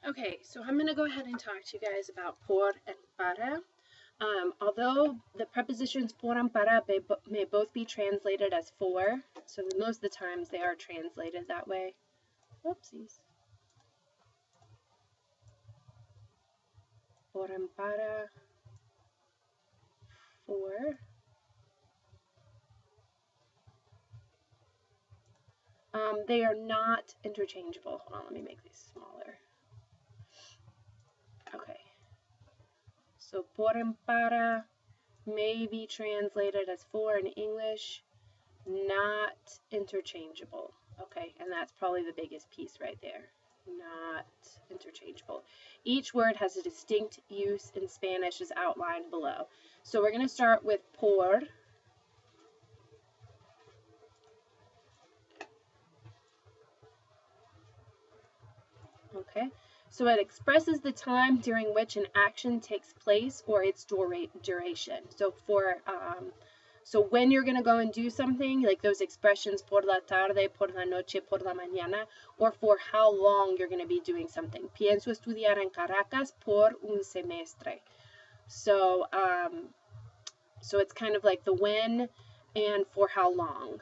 Okay, so I'm going to go ahead and talk to you guys about por and para. Although the prepositions por and para may both be translated as for, so most of the times they are translated that way. Whoopsies. Por and para, for. They are not interchangeable. Hold on, let me make these smaller. Okay. So por and para may be translated as for in English, not interchangeable. Okay, and that's probably the biggest piece right there. Not interchangeable. Each word has a distinct use in Spanish as outlined below. So we're going to start with por. Okay, so it expresses the time during which an action takes place or its duration. So when you're going to go and do something, like those expressions por la tarde, por la noche, por la mañana, or for how long you're going to be doing something. Pienso estudiar en Caracas por un semestre. So it's kind of like the when and for how long.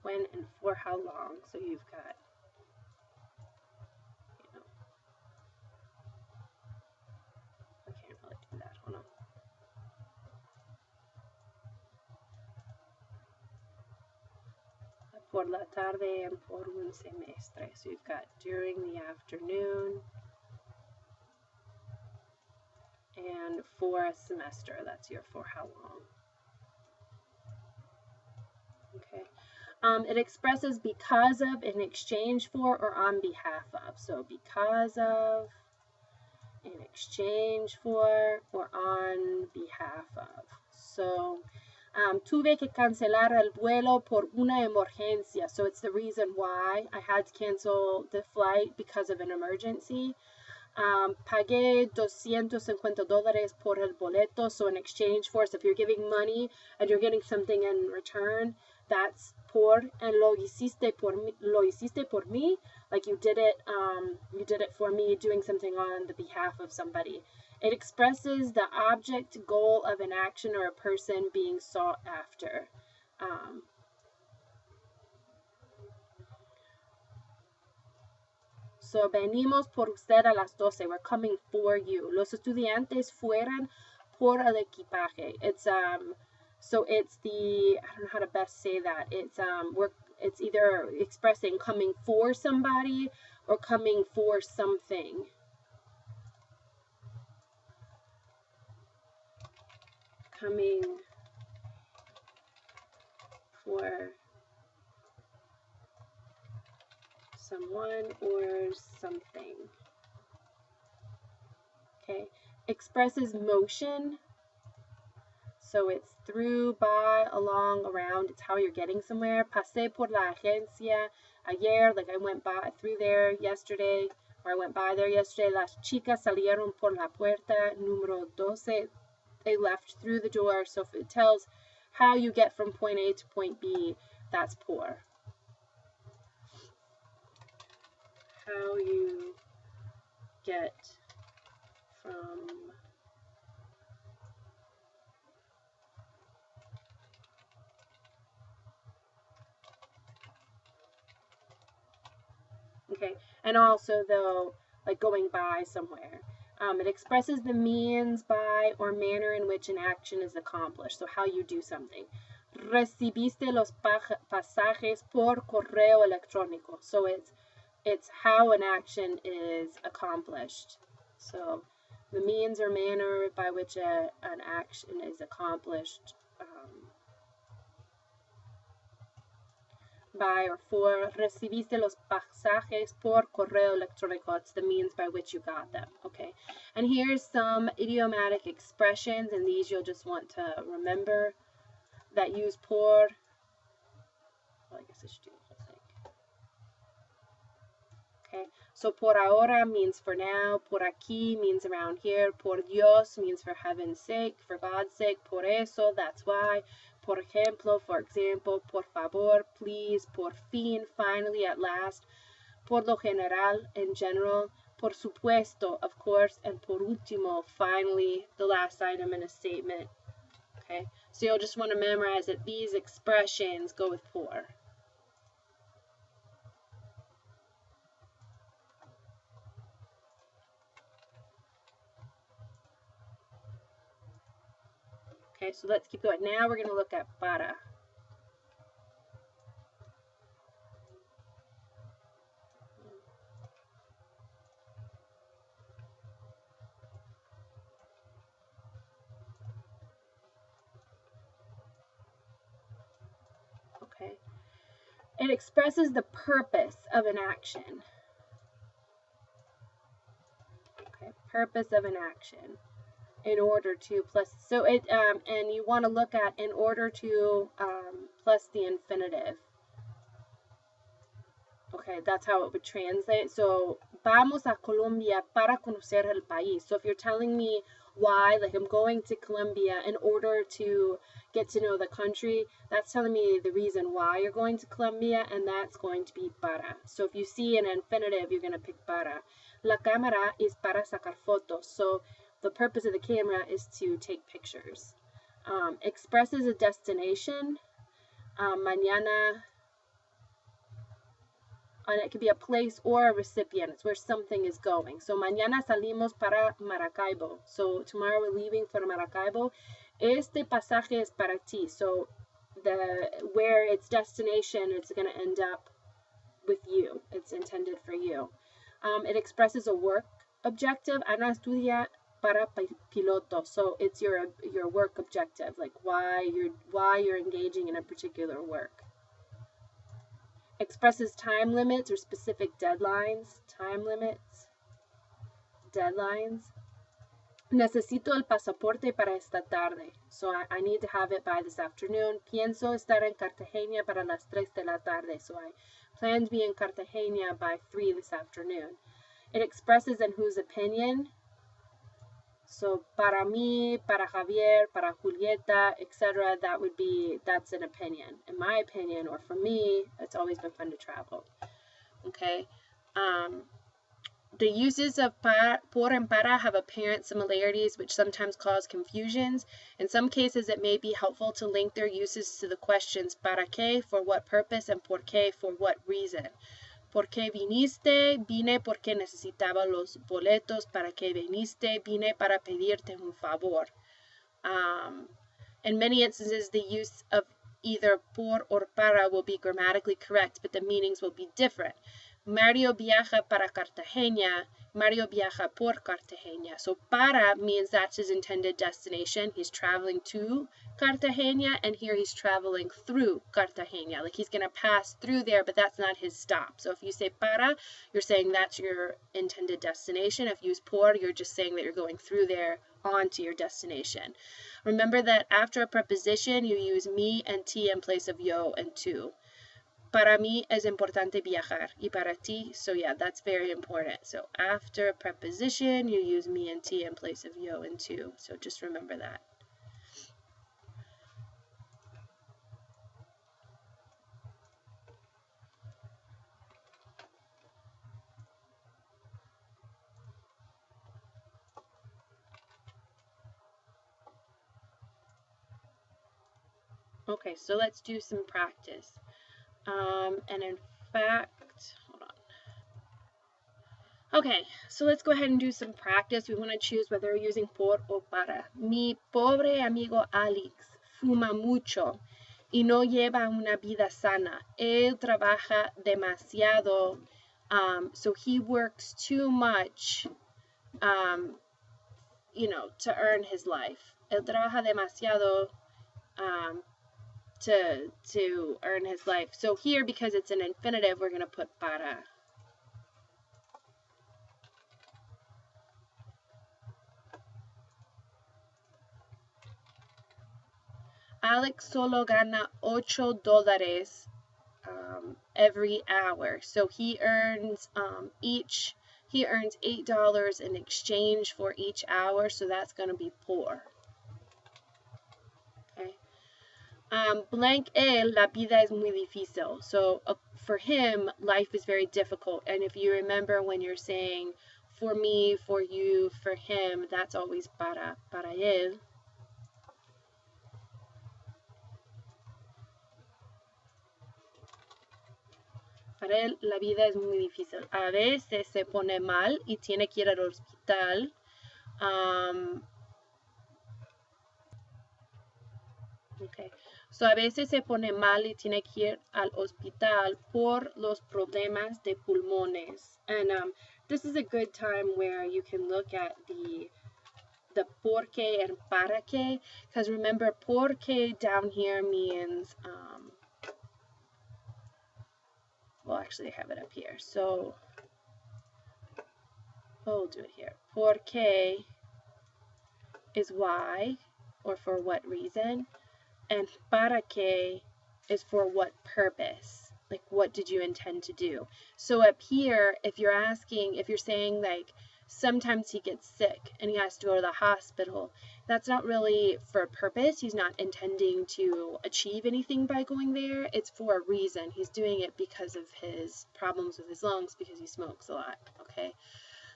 When and for how long. So you've got, I can't really do that. Hold on. Por la tarde and por un semestre. So you've got during the afternoon and for a semester. That's your for how long. Okay. It expresses because of, in exchange for, or on behalf of. So because of, in exchange for, or on behalf of. So tuve que cancelar el vuelo por una emergencia. So it's the reason why I had to cancel the flight because of an emergency. Pagué $250 por el boleto. So in exchange for, so if you're giving money and you're getting something in return, that's por, and lo hiciste por mí, like you did it for me, doing something on the behalf of somebody. It expresses the object, goal of an action or a person being sought after. So venimos por usted a las 12. We're coming for you. Los estudiantes fueran por el equipaje. It's so it's the, I don't know how to best say that. It's either expressing coming for somebody or coming for something. Coming for someone or something. Okay, expresses motion. So it's through, by, along, around. It's how you're getting somewhere. Pasé por la agencia ayer, like I went by through there yesterday, or I went by there yesterday. Las chicas salieron por la puerta número 12. They left through the door. So if it tells how you get from point A to point B, that's por. How you get from okay, and also though, like going by somewhere. It expresses the means by or manner in which an action is accomplished, so how you do something. Recibiste los pasajes por correo electrónico. So it's how an action is accomplished. So the means or manner by which an action is accomplished. by or for. Recibiste los pasajes por correo electrónico. It's the means by which you got them. Okay. And here's some idiomatic expressions, and these you'll just want to remember that use por. Well, I guess I should do the whole thing. Okay, so por ahora means for now, por aquí means around here, por Dios means for heaven's sake, for God's sake, por eso, that's why, por ejemplo, for example, por favor, please, por fin, finally, at last, por lo general, in general, por supuesto, of course, and por último, finally, the last item in a statement. Okay, so you'll just want to memorize that these expressions go with por. Okay, so let's keep going. Now we're going to look at para. Okay. It expresses the purpose of an action. Okay, purpose of an action. In order to plus, so it, and you want to look at in order to plus the infinitive. Okay, that's how it would translate. So, vamos a Colombia para conocer el país. So if you're telling me why, like I'm going to Colombia in order to get to know the country, that's telling me the reason why you're going to Colombia, and that's going to be para. So if you see an infinitive, you're going to pick para. La cámara es para sacar fotos. So the purpose of the camera is to take pictures. Expresses a destination. Mañana, and it could be a place or a recipient. It's where something is going. So mañana salimos para Maracaibo. So tomorrow we're leaving for Maracaibo. Este pasaje es para ti. So where its destination, it's going to end up with you. It's intended for you. It expresses a work objective. Ana estudia para piloto. So it's your work objective, like why you're engaging in a particular work. Expresses time limits or specific deadlines. Time limits, deadlines. Necesito el pasaporte para esta tarde. So I need to have it by this afternoon. Pienso estar en Cartagena para las 3 de la tarde. So I plan to be in Cartagena by 3 this afternoon. It expresses in whose opinion. So para mí, para Javier, para Julieta, etc. That's an opinion. In my opinion, or for me, it's always been fun to travel. Okay. The uses of por and para have apparent similarities, which sometimes cause confusions. In some cases, it may be helpful to link their uses to the questions para qué, for what purpose, and por qué, for what reason. ¿Por qué viniste? Vine porque necesitaba los boletos. ¿Para qué viniste? Vine para pedirte un favor. In many instances, the use of either por or para will be grammatically correct, but the meanings will be different. Mario viaja para Cartagena. Mario viaja por Cartagena. So para means that's his intended destination. He's traveling to Cartagena, and here he's traveling through Cartagena. Like he's going to pass through there, but that's not his stop. So if you say para, you're saying that's your intended destination. If you use por, you're just saying that you're going through there on to your destination. Remember that after a preposition, you use me and ti in place of yo and tu. Para mí es importante viajar. Y para ti, so yeah, that's very important. So after a preposition, you use me and ti in place of yo and tu. So just remember that. Okay, so let's do some practice. And in fact, hold on. Okay, so let's go ahead and do some practice. We want to choose whether we're using por o para. Mi pobre amigo Alex fuma mucho y no lleva una vida sana. Él trabaja demasiado, so he works too much, to earn his life. Él trabaja demasiado, to earn his life. So here, because it's an infinitive, we're going to put para. Alex solo gana $8 every hour. So he earns he earns $8 in exchange for each hour. So that's going to be por. Okay. Blank él, la vida es muy difícil. So for him, life is very difficult. And if you remember when you're saying for me, for you, for him, that's always para él. Para él la vida es muy difícil. A veces se pone mal y tiene que ir al hospital. Okay. So a veces se pone mal y tiene que ir al hospital por los problemas de pulmones. And this is a good time where you can look at the porque and para que, because remember, porque down here means well, actually I have it up here, so we'll do it here. Porque is why, or for what reason, and para que is for what purpose, like what did you intend to do. So up here, if you're saying like sometimes he gets sick and he has to go to the hospital, that's not really for a purpose. He's not intending to achieve anything by going there. It's for a reason. He's doing it because of his problems with his lungs, because he smokes a lot. Okay,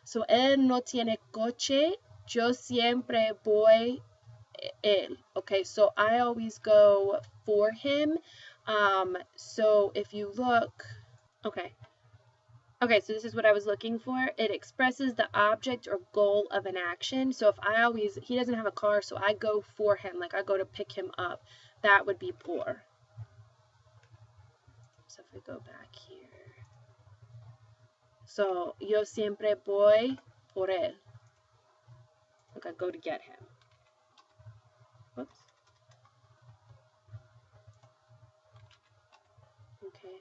so él no tiene coche, yo siempre voy él. Okay, so I always go for him. So if you look, okay, so this is what I was looking for. It expresses the object or goal of an action. So if he doesn't have a car, so I go for him, like I go to pick him up, that would be por. So if we go back here, so yo siempre voy por él. Like I go to get him. Whoops. Okay.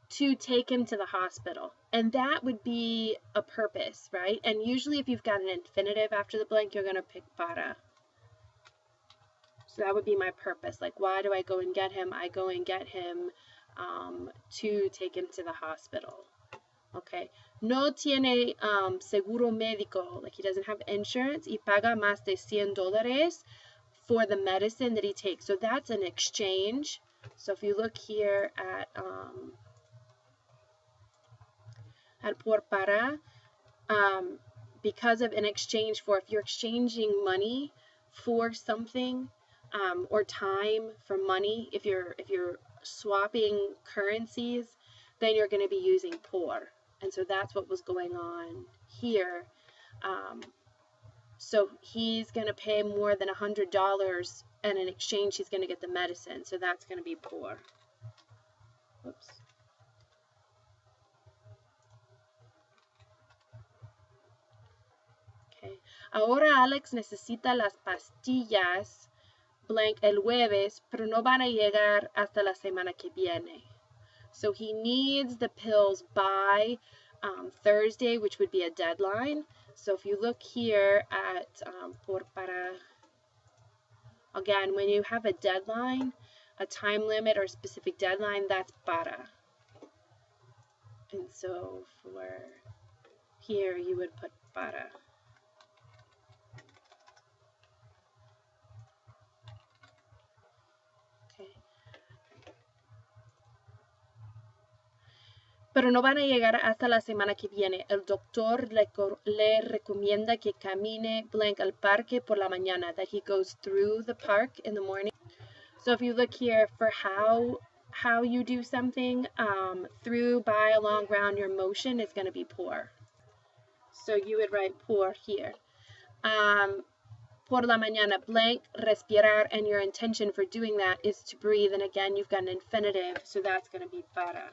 To take him to the hospital. And that would be a purpose, right? And usually if you've got an infinitive after the blank, you're going to pick para. So that would be my purpose. Like, why do I go and get him? I go and get him to take him to the hospital. Okay. No tiene seguro médico. Like, he doesn't have insurance. Y paga más de $100 for the medicine that he takes. So that's an exchange. So if you look here at por para, because of an exchange for, if you're exchanging money for something, or time for money, if you're swapping currencies, then you're going to be using por. And so that's what was going on here. So he's going to pay more than $100, and in exchange he's going to get the medicine. So that's going to be por. Whoops. Okay. Ahora Alex necesita las pastillas blank el jueves, pero no van a llegar hasta la semana que viene. So he needs the pills by Thursday, which would be a deadline. So if you look here at por para, again, when you have a deadline, a time limit or a specific deadline, that's para. And so for here, you would put para. Pero no van a llegar hasta la semana que viene. El doctor le recomienda que camine blank al parque por la mañana, that he goes through the park in the morning. So if you look here for how you do something, through, by, along, round, your motion is going to be por. So you would write por here. Por la mañana, blank, respirar, and your intention for doing that is to breathe. And again, you've got an infinitive, so that's going to be para.